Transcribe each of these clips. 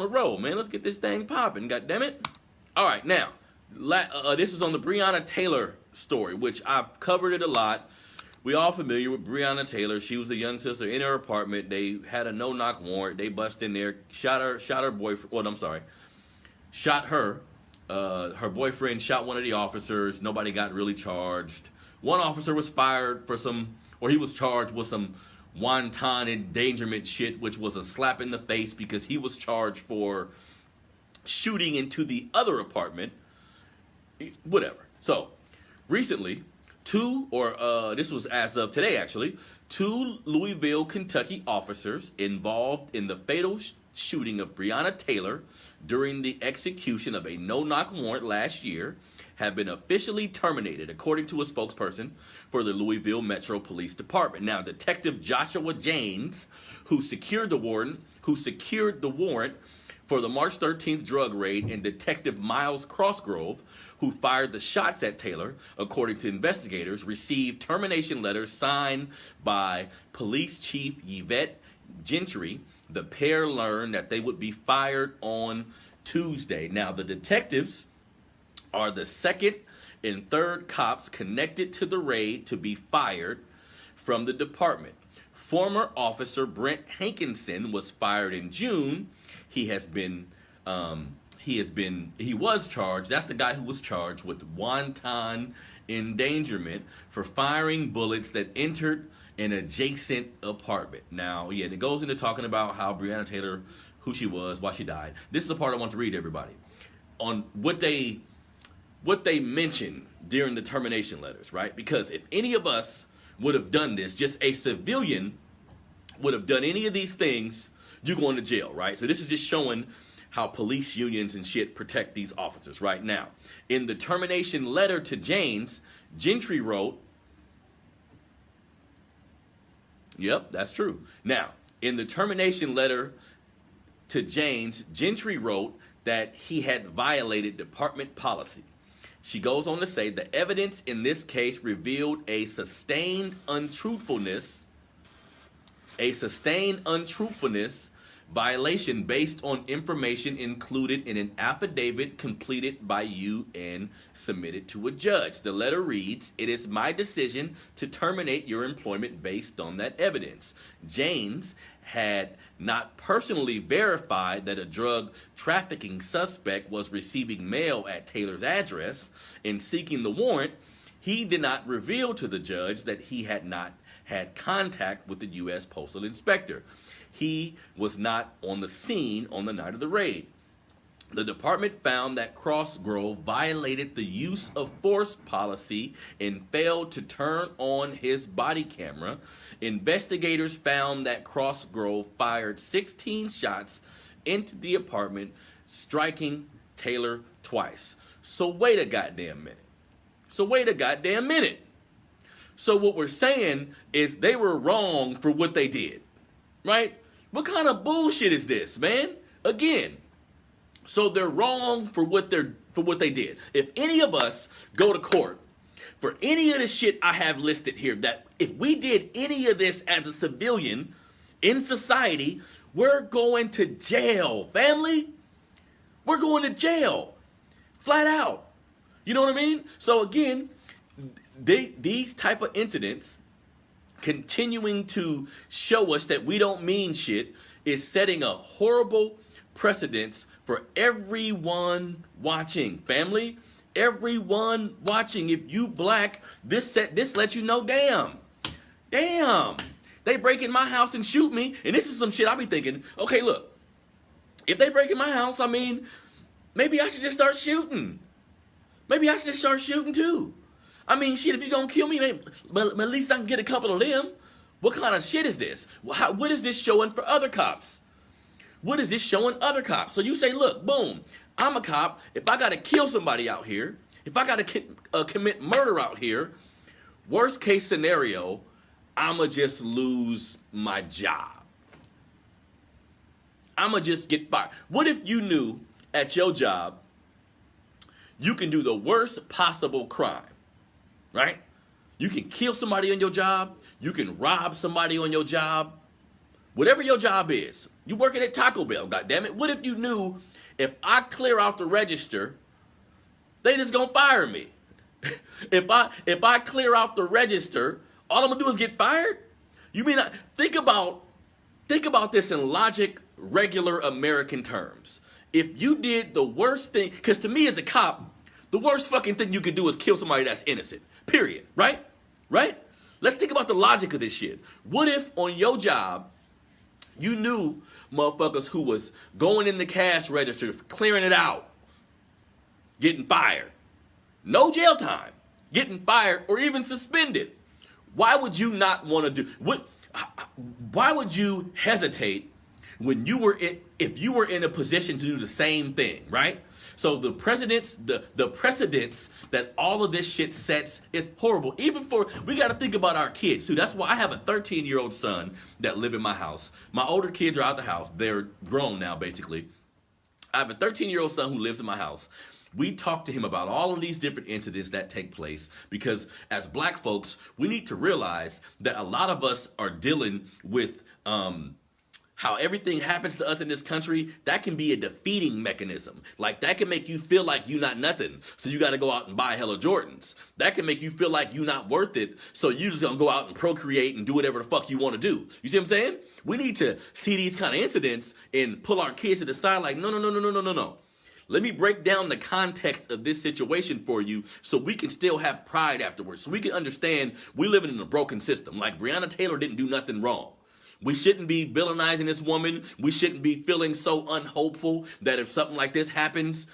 the road, man. Let's get this thing popping, goddammit. All right, now, this is on the Breonna Taylor story, which I've covered it a lot. We all familiar with Breonna Taylor. She was a young sister in her apartment. They had a no-knock warrant. They bust in there, shot her boyfriend. Well, I'm sorry, shot her. Her boyfriend shot one of the officers. Nobody got really charged. One officer was fired for he was charged with some wanton endangerment shit, which was a slap in the face because he was charged for shooting into the other apartment. Whatever. So, recently, this was as of today actually, 2 Louisville, Kentucky officers involved in the fatal shooting of Breonna Taylor during the execution of a no-knock warrant last year have been officially terminated, according to a spokesperson for the Louisville Metro Police Department. Now, Detective Joshua James, who secured the warrant for the March 13th drug raid, and Detective Miles Crossgrove, who fired the shots at Taylor, according to investigators, received termination letters signed by Police Chief Yvette Gentry. The pair learned that they would be fired on Tuesday. Now, the detectives are the second and third cops connected to the raid to be fired from the department. Former officer Brent Hankinson was fired in June. He was charged. That's the guy who was charged with wanton endangerment for firing bullets that entered an adjacent apartment. Now, yeah, it goes into talking about how Breonna Taylor, who she was, why she died. This is the part I want to read to everybody on what they mentioned during the termination letters, right? Because if any of us would have done this, just a civilian would have done any of these things, you're going to jail, right? So this is just showing how police unions and shit protect these officers right now. In the termination letter to James, Gentry wrote, yep, that's true. Now, in the termination letter to James, Gentry wrote that he had violated department policy. She goes on to say the evidence in this case revealed a sustained untruthfulness violation based on information included in an affidavit completed by you and submitted to a judge. The letter reads, "It is my decision to terminate your employment based on that evidence." James had not personally verified that a drug trafficking suspect was receiving mail at Taylor's address. In seeking the warrant, he did not reveal to the judge that he had not had contact with the U.S. Postal Inspector. He was not on the scene on the night of the raid. The department found that Crossgrove violated the use of force policy and failed to turn on his body camera. Investigators found that Crossgrove fired 16 shots into the apartment, striking Taylor twice. So wait a goddamn minute. So what we're saying is they were wrong for what they did, right? What kind of bullshit is this, man? Again, so they're wrong for what they did. If any of us go to court for any of the shit I have listed here, that if we did any of this as a civilian in society, we're going to jail, family. We're going to jail, flat out. You know what I mean? So again, these type of incidents continuing to show us that we don't mean shit is setting a horrible precedence for everyone watching, family. Everyone watching. If you black, this lets you know, damn, they break in my house and shoot me, and this is some shit I be thinking, okay, look, if they break in my house, I mean, maybe I should just start shooting. Maybe I should just start shooting too. I mean, shit, if you're going to kill me, at least I can get a couple of them. What kind of shit is this? What is this showing for other cops? What is this showing other cops? So you say, look, boom, I'm a cop. If I got to kill somebody out here, if I got to commit murder out here, worst case scenario, I'm going to just lose my job. I'm going to just get fired. What if you knew at your job you can do the worst possible crime? Right? You can kill somebody on your job. You can rob somebody on your job. Whatever your job is, You working at Taco Bell, goddammit. What if you knew if I clear out the register, they just gonna fire me? If I clear out the register, all I'm gonna do is get fired? You mean think about this in logic, regular American terms. If you did the worst thing, because to me as a cop, the worst fucking thing you could do is kill somebody that's innocent. Period. Right? Right? Let's think about the logic of this shit. What if on your job, you knew motherfuckers who was going in the cash register, clearing it out, getting fired? No jail time, getting fired, or even suspended. Why would you not want to do what? Why would you hesitate when you were if you were in a position to do the same thing, right? So the precedents that all of this shit sets is horrible. Even we got to think about our kids too. That's why I have a 13-year-old son that live in my house. My older kids are out the house. They're grown now, basically. I have a 13-year-old son who lives in my house. We talk to him about all of these different incidents that take place because as black folks, we need to realize that a lot of us are dealing with how everything happens to us in this country. That can be a defeating mechanism. Like that can make you feel like you not nothing, so you got to go out and buy hella Jordans. That can make you feel like you not worth it, so you just gonna go out and procreate and do whatever the fuck you want to do. You see what I'm saying? We need to see these kind of incidents and pull our kids to the side like, no. Let me break down the context of this situation for you so we can still have pride afterwards. So we can understand we living in a broken system. Like Breonna Taylor didn't do nothing wrong. We shouldn't be villainizing this woman. We shouldn't be feeling so unhopeful that if something like this happens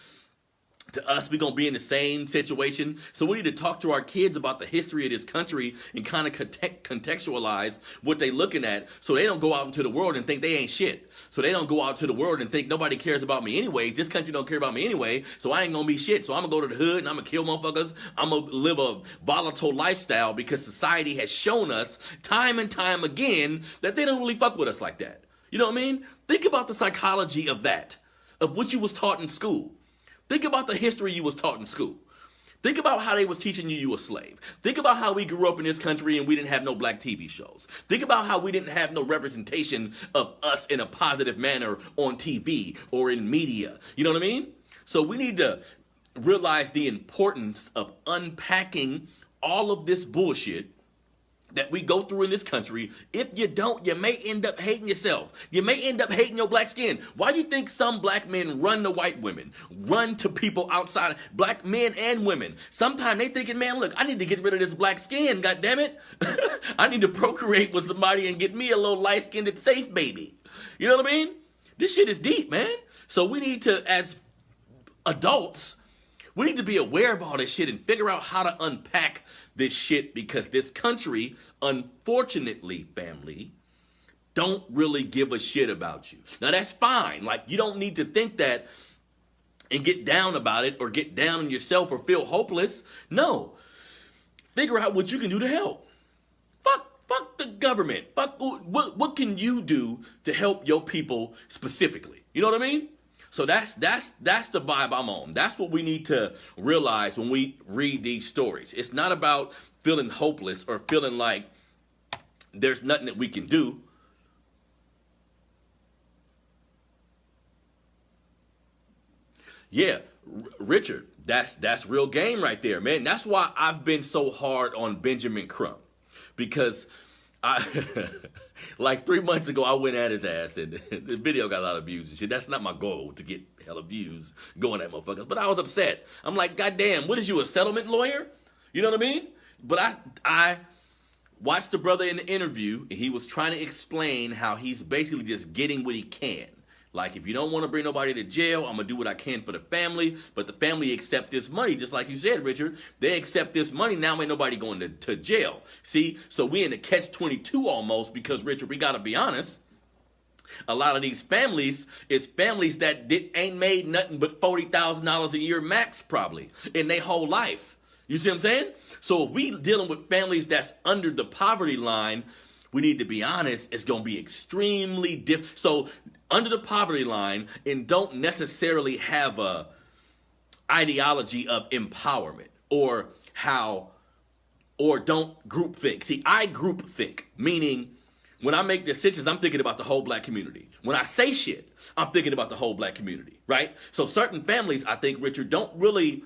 to us, we're going to be in the same situation. So we need to talk to our kids about the history of this country and kind of contextualize what they're looking at so they don't go out into the world and think they ain't shit. So they don't go out to the world and think nobody cares about me anyways. This country don't care about me anyway, so I ain't going to be shit. So I'm going to go to the hood and I'm going to kill motherfuckers. I'm going to live a volatile lifestyle because society has shown us time and time again that they don't really fuck with us like that. You know what I mean? Think about the psychology of that, of what you was taught in school. Think about the history you was taught in school. Think about how they was teaching you a slave. Think about how we grew up in this country and we didn't have no black TV shows. Think about how we didn't have no representation of us in a positive manner on TV or in media. You know what I mean? So we need to realize the importance of unpacking all of this bullshit that we go through in this country. If you don't, you may end up hating yourself. You may end up hating your black skin. Why do you think some black men run to white women, run to people outside, black men and women? Sometimes they thinking, man, look, I need to get rid of this black skin, goddammit. I need to procreate with somebody and get me a little light-skinned safe baby. You know what I mean? This shit is deep, man. So we need to, as adults, we need to be aware of all this shit and figure out how to unpack this shit because this country, unfortunately, family, don't really give a shit about you. Now, that's fine. Like, you don't need to think that and get down about it or get down on yourself or feel hopeless. No. Figure out what you can do to help. Fuck the government. What can you do to help your people specifically? You know what I mean? So that's the vibe I'm on. That's what we need to realize when we read these stories. It's not about feeling hopeless or feeling like there's nothing that we can do. Yeah, Richard, that's real game right there, man. That's why I've been so hard on Benjamin Crump. Because like 3 months ago, I went at his ass and the video got a lot of views and shit. That's not my goal, to get hella views going at motherfuckers. But I was upset. I'm like, goddamn, what is you, a settlement lawyer? You know what I mean? But I watched the brother in the interview and he was trying to explain how he's basically just getting what he can. Like, if you don't want to bring nobody to jail, I'm going to do what I can for the family. But the family accept this money, just like you said, Richard. They accept this money. Now ain't nobody going to jail. See? So we in the catch-22 almost because, Richard, we got to be honest. A lot of these families, it's families that ain't made nothing but $40,000 a year max probably in their whole life. You see what I'm saying? So if we dealing with families that's under the poverty line, we need to be honest, it's going to be extremely different. So under the poverty line and don't necessarily have a ideology of empowerment or don't group think. See, I group think, meaning When I make decisions, I'm thinking about the whole black community. When I say shit, I'm thinking about the whole black community, right? So certain families, I think, Richard, don't really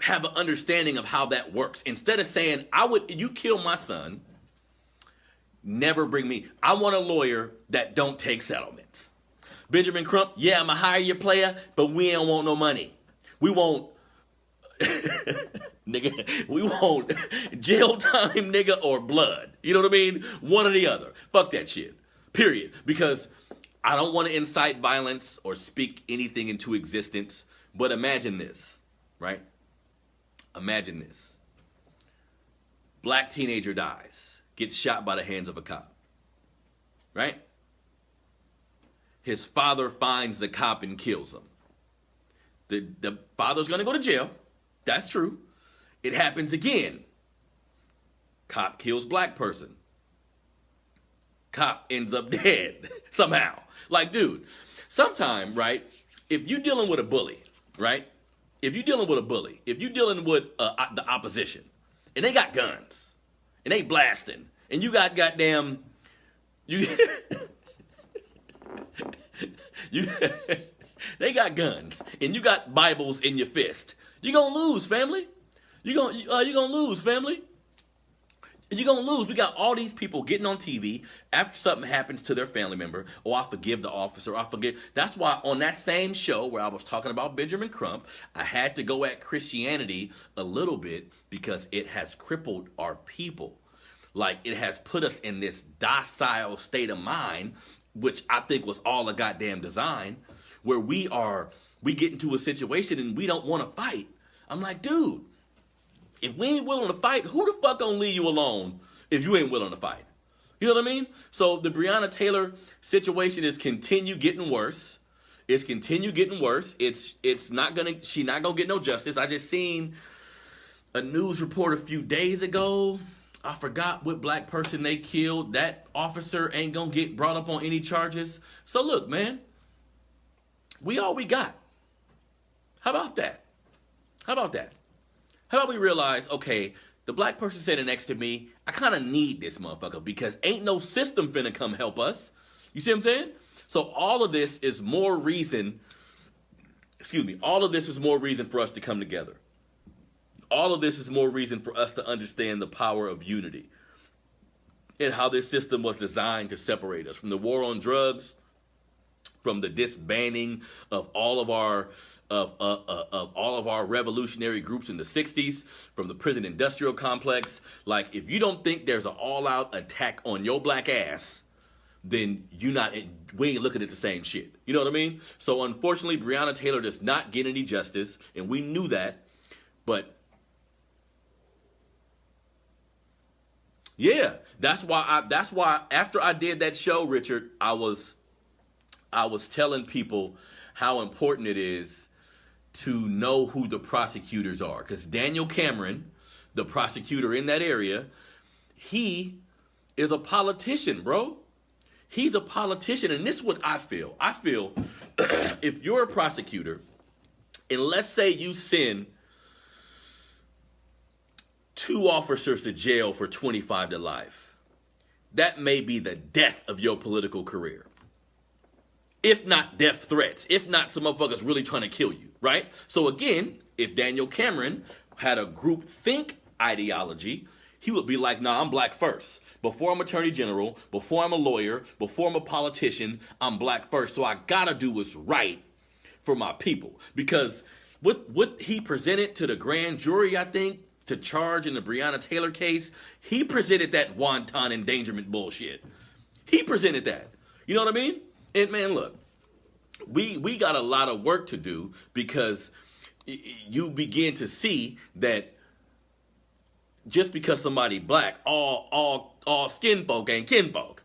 have an understanding of how that works. Instead of saying, you kill my son, never bring me. I want a lawyer that don't take settlements. Benjamin Crump, yeah, I'm going to hire your player, but we don't want no money. We want, nigga, we want jail time, nigga, or blood. You know what I mean? One or the other. Fuck that shit. Period. Because I don't want to incite violence or speak anything into existence. But imagine this, right? Imagine this. Black teenager dies, gets shot by the hands of a cop, right? His father finds the cop and kills him. The father's going to go to jail. That's true. It happens again. Cop kills black person. Cop ends up dead somehow. Like, dude, sometime, right, if you're dealing with a bully, right? If you're dealing with a bully, if you're dealing with the opposition, and they got guns, and they blasting, and you got goddamn, they got guns, and you got Bibles in your fist. You're gonna lose, family. You're gonna lose, family. You're gonna lose. We got all these people getting on TV after something happens to their family member. Oh, I forgive the officer. I forgive. That's why on that same show where I was talking about Benjamin Crump, I had to go at Christianity a little bit because it has crippled our people. Like, it has put us in this docile state of mind, which I think was all a goddamn design, where we get into a situation and we don't want to fight. I'm like, dude, if we ain't willing to fight, who the fuck gonna leave you alone if you ain't willing to fight? You know what I mean? So the Breonna Taylor situation is continue getting worse. It's continue getting worse. She's not gonna get no justice. I just seen a news report a few days ago. I forgot what black person they killed. That officer ain't gonna get brought up on any charges. So look, man, we all we got. How about that? How about that? How about we realize, okay, the black person sitting next to me, I kind of need this motherfucker because ain't no system finna come help us. You see what I'm saying? So all of this is more reason, all of this is more reason for us to come together. All of this is more reason for us to understand the power of unity and how this system was designed to separate us from the war on drugs, from the disbanding of all of our revolutionary groups in the 60s, from the prison industrial complex. Like, if you don't think there's an all-out attack on your black ass, then we ain't looking at the same shit. You know what I mean? So unfortunately, Breonna Taylor does not get any justice, and we knew that. But yeah, that's why after I did that show, Richard, I was telling people how important it is to know who the prosecutors are. Because Daniel Cameron, the prosecutor in that area, he is a politician, bro. He's a politician. And this is what I feel. I feel if you're a prosecutor, and let's say you send 2 officers to jail for 25 to life, that may be the death of your political career. If not death threats, if not some motherfuckers really trying to kill you, right? So again, if Daniel Cameron had a group think ideology, he would be like, nah, I'm black first. Before I'm attorney general, before I'm a lawyer, before I'm a politician, I'm black first. So I gotta do what's right for my people. Because what he presented to the grand jury, I think, to charge in the Breonna Taylor case, he presented that wanton endangerment bullshit. He presented that. You know what I mean? And man, look, we got a lot of work to do because you begin to see that just because somebody black, all skin folk ain't kinfolk.